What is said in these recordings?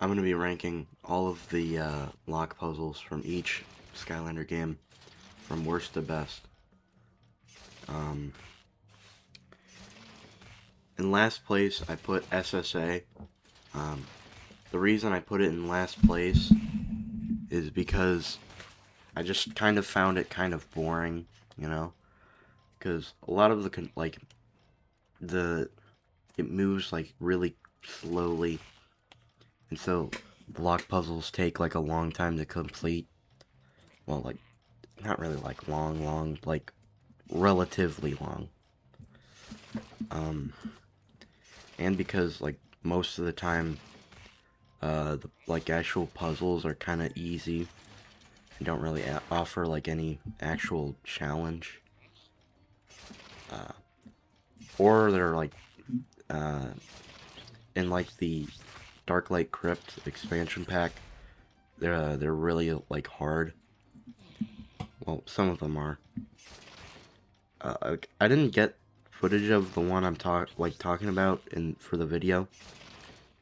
I'm going to be ranking all of the lock puzzles from each Skylander game from worst to best. In last place, I put SSA. The reason I put it in last place is because I just kind of found it kind of boring, you know? Because a lot of it moves like really slowly, and so block puzzles take like a long time to complete. Well, like, not really like long, like relatively long. And because like most of the time, the like actual puzzles are kind of easy and don't really offer like any actual challenge. Or they're like, in like the Dark Light Crypt expansion pack, they're really like hard. Well, some of them are. I didn't get footage of the one I'm talking about for the video,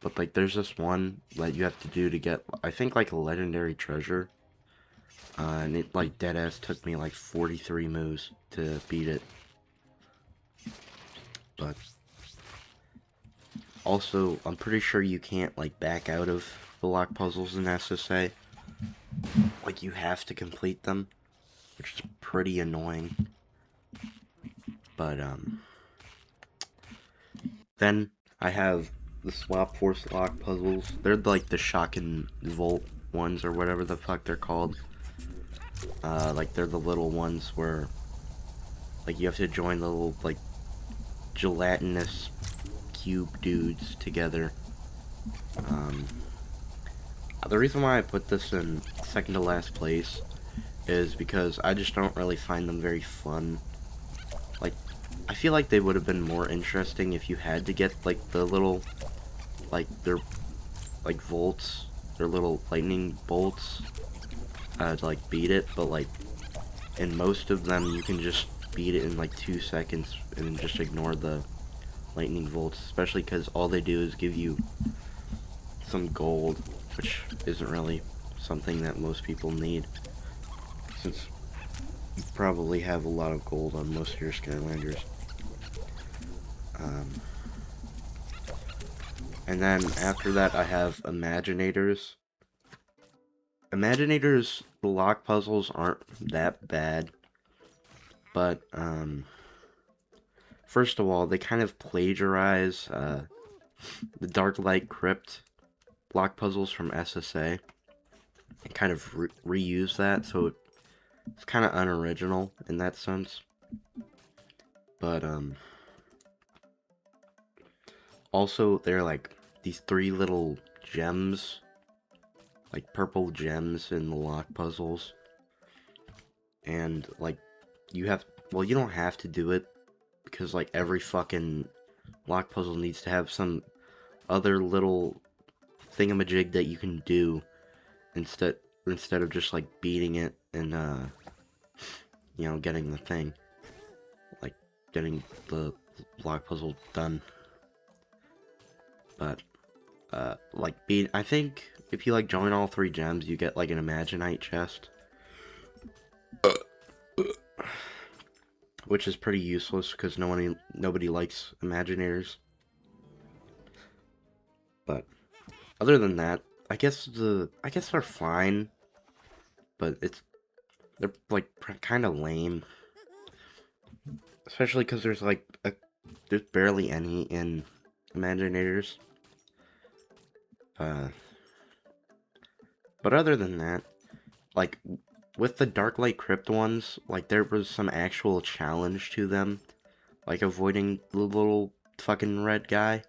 but like there's this one that you have to do to get, I think, like a legendary treasure. And it like deadass took me like 43 moves to beat it. But also, I'm pretty sure you can't like back out of the lock puzzles in SSA. Like, you have to complete them, which is pretty annoying. But then I have the Swap Force lock puzzles. They're like the Shock and Volt ones, or whatever the fuck they're called. Like, they're the little ones where like you have to join the little like gelatinous cube dudes together. The reason why I put this in second to last place is because I just don't really find them very fun. Like, I feel like they would have been more interesting if you had to get like the little, like, their like volts, their little lightning bolts, to like beat it. But like in most of them you can just beat it in like 2 seconds and just ignore the lightning bolts, especially because all they do is give you some gold, which isn't really something that most people need, since you probably have a lot of gold on most of your Skylanders. And then after that I have Imaginators. Imaginators, the lock puzzles aren't that bad, but first of all, they kind of plagiarize the Dark Light Crypt block puzzles from SSA and kind of reuse that, so it's kind of unoriginal in that sense. But also they're like these 3 little gems, like purple gems in the lock puzzles, and like you don't have to do it, because like every fucking lock puzzle needs to have some other little thingamajig that you can do instead of just like beating it and getting the thing, like getting the block puzzle done. But I think if you like join all 3 gems, you get like an Imaginite chest, which is pretty useless because nobody likes Imaginators. But other than that, I guess they're fine, but they're like kind of lame, especially because there's barely any in Imaginators. But other than that, like with the Dark Light Crypt ones, like there was some actual challenge to them, like avoiding the little fucking red guy.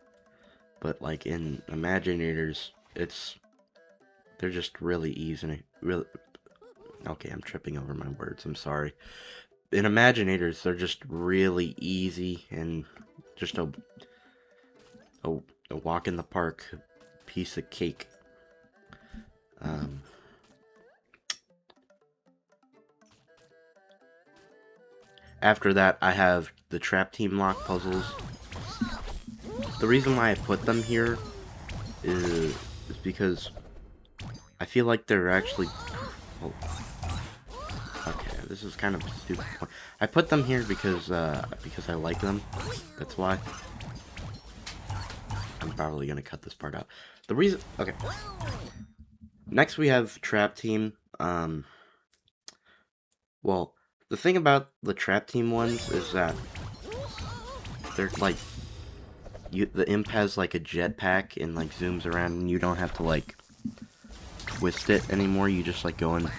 But like in Imaginators, they're just really easy. Okay, I'm tripping over my words. I'm sorry. In Imaginators, they're just really easy and just a walk in the park piece of cake. After that, I have the Trap Team lock puzzles. The reason why I put them here is is because I feel like they're actually... Oh. Okay, this is kind of a stupid point. I put them here because I like them. That's why. I'm probably gonna cut this part out. The reason... Okay. Next we have Trap Team. Well, the thing about the Trap Team ones is that they're like... the imp has like a jetpack and like zooms around and you don't have to like twist it anymore. You just like go in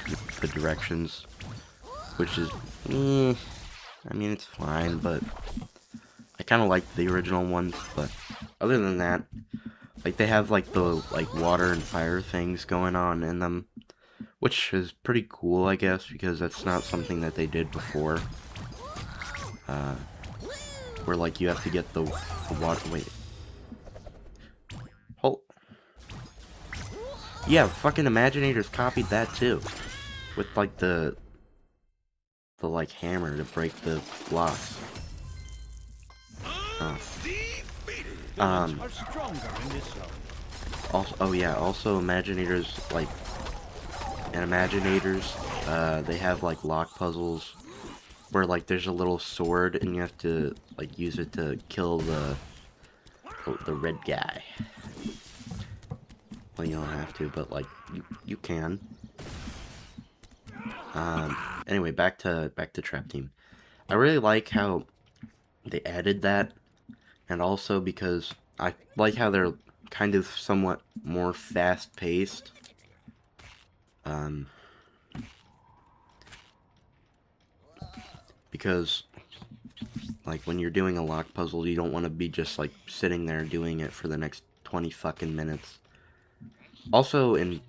the directions, which is, I mean, it's fine, but I kind of like the original ones. But other than that, like they have like the like water and fire things going on in them, which is pretty cool, I guess, because that's not something that they did before. Where like you have to get the water. Wait. Hold. Yeah, fucking Imaginators copied that too, with like the like hammer to break the blocks. Also, oh yeah, also Imaginators like, and Imaginators, they have like lock puzzles where like there's a little sword and you have to like use it to kill the red guy. Well, you don't have to, but like you can. Anyway, back to Trap Team. I really like how they added that, and also because I like how they're kind of somewhat more fast-paced. Because like when you're doing a lock puzzle, you don't want to be just like sitting there doing it for the next 20 fucking minutes. Also, in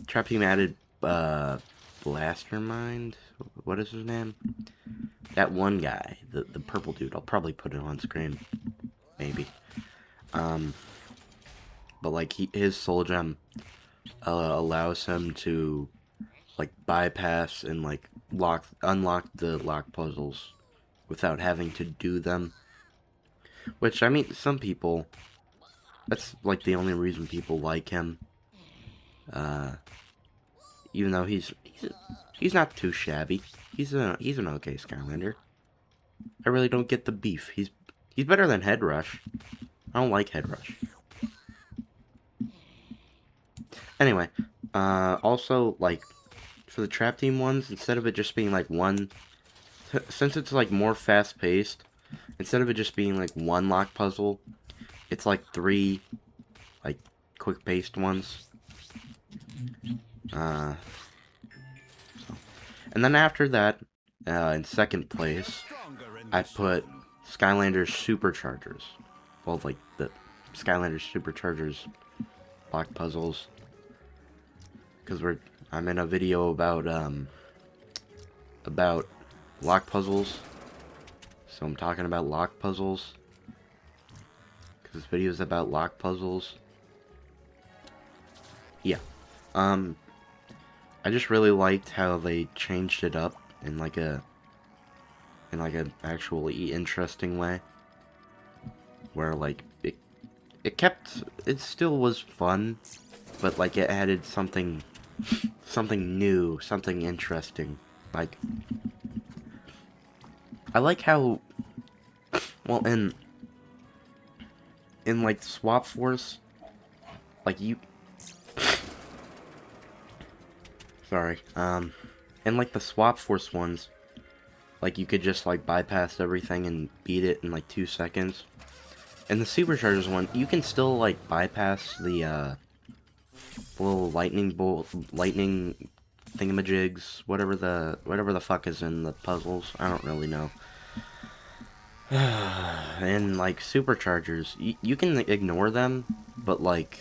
Trap Team added Blastermind. What is his name? That one guy, the purple dude. I'll probably put it on screen, maybe. But like his soul gem allows him to like bypass and like unlock the lock puzzles without having to do them. Which, I mean, some people, that's like the only reason people like him. Even though he's not too shabby. He's an okay Skylander. I really don't get the beef. He's better than Head Rush. I don't like Head Rush. Anyway, also like for the Trap Team ones, instead of it just being like one, since it's like more fast paced, instead of it just being like one lock puzzle, it's like 3 like quick paced ones. And then after that, in second place, I put Skylanders Superchargers. Well, like the Skylanders Superchargers lock puzzles. Because I'm in a video about lock puzzles. So I'm talking about lock puzzles. Because this video is about lock puzzles. Yeah. I just really liked how they changed it up in like an actually interesting way, where like it still was fun, but like it added something new, something interesting. Like I like how, well, in like Swap Force, like sorry, and like the Swap Force ones, like you could just like bypass everything and beat it in like 2 seconds. And the Superchargers one, you can still like bypass the little lightning thingamajigs, whatever the fuck is in the puzzles. I don't really know. And like Superchargers, you can ignore them, but like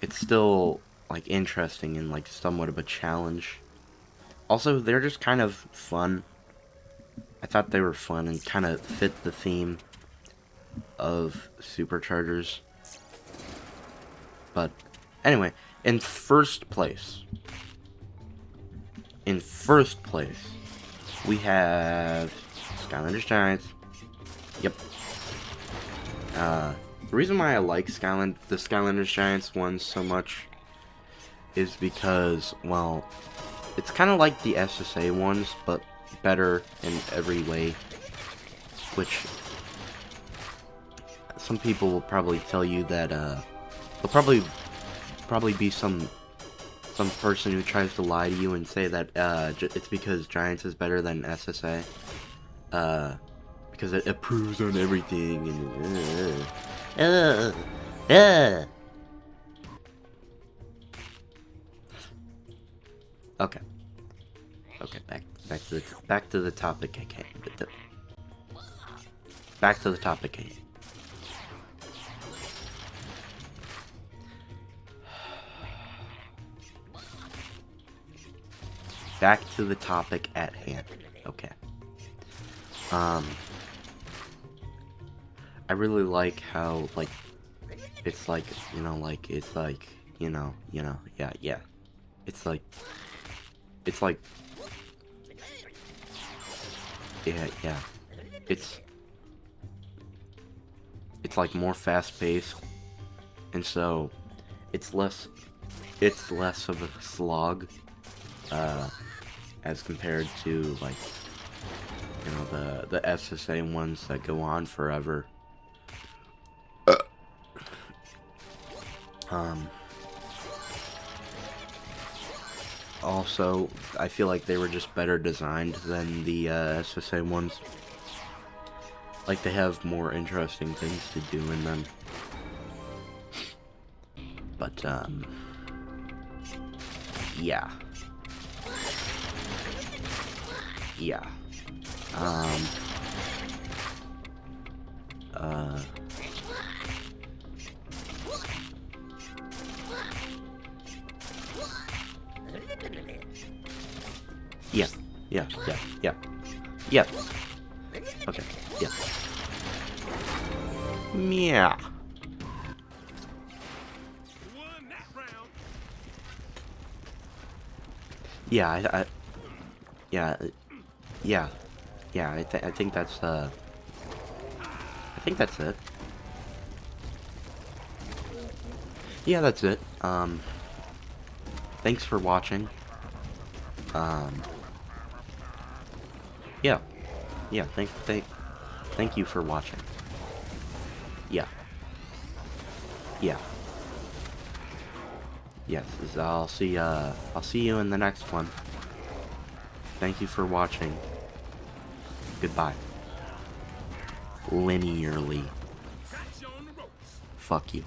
it's still like interesting and like somewhat of a challenge. Also, they're just kind of fun. I thought they were fun and kind of fit the theme of Superchargers. But anyway, in first place, we have Skylanders Giants. Yep. The reason why I like the Skylanders Giants ones so much is because, well, it's kind of like the SSA ones, but better in every way. Which some people will probably tell you that there'll probably be some person who tries to lie to you and say that it's because Giants is better than SSA, because it improves on everything and okay, back to the topic I came. Back to the topic I came. Back to the topic at hand. Okay. I really like how, like, it's like, you know, like, it's like, yeah. It's like, yeah. It's like more fast-paced, and so it's less of a slog, as compared to, like, you know, the SSA ones that go on forever. Also, I feel like they were just better designed than the SSA ones. Like, they have more interesting things to do in them. But, yeah. Yeah. Yeah. Okay, yeah. Yeah. Yeah, I think that's, I think that's it. Yeah, that's it. Thanks for watching. Yeah. Yeah, thank you for watching. Yeah. Yeah. Yes, I'll see you in the next one. Thank you for watching. Goodbye. Linearly. Fuck you.